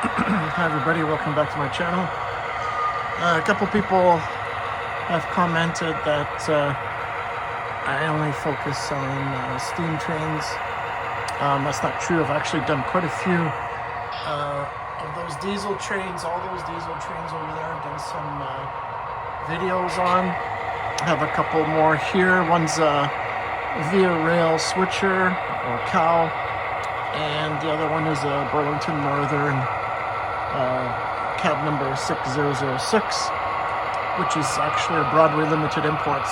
Hi everybody, welcome back to my channel. A couple people have commented that I only focus on steam trains. That's not true. I've actually done quite a few of those diesel trains, all those diesel trains over there. I've done some videos on. I have a couple more here. One's a Via Rail Switcher or Cow, and the other one is a Burlington Northern cab number 6006, which is actually a Broadway Limited Imports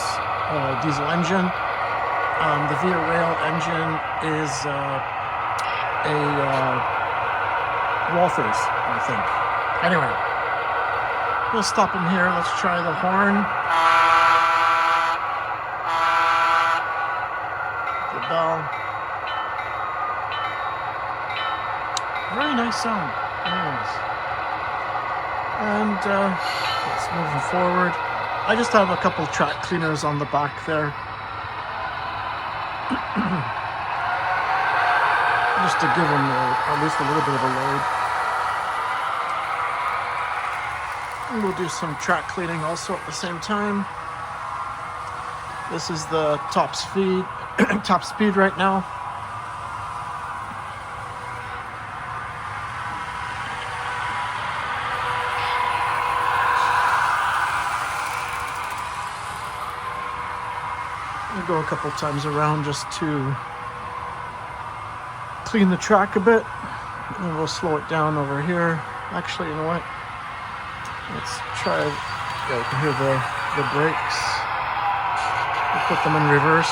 diesel engine. The Via Rail engine is a Walthers, I think. Anyway, we'll stop in here. Let's try the horn. The bell. Very nice sound. Very nice. And let's move forward. I just have a couple track cleaners on the back there. Just to give them at least a little bit of a load. And we'll do some track cleaning also at the same time. This is the top speed right now. I'll go a couple times around just to clean the track a bit, and we'll slow it down over here. Actually, you know what? Let's try. Yeah, you can hear the brakes. We'll put them in reverse.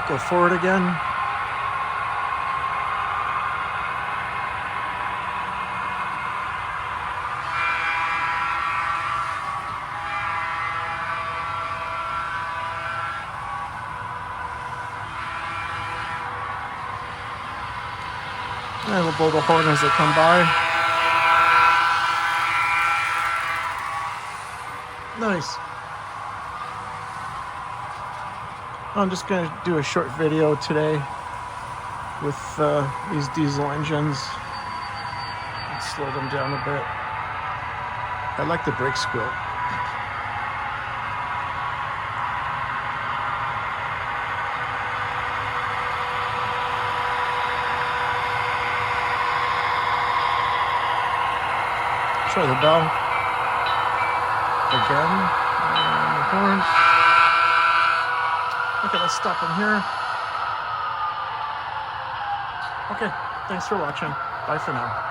Go forward again. And we'll blow the horn as they come by. Nice. I'm just going to do a short video today with these diesel engines. Let's slow them down a bit. I like the brake squeal. Try the bell again, and the horn. Okay, let's stop in here. Okay, thanks for watching. Bye for now.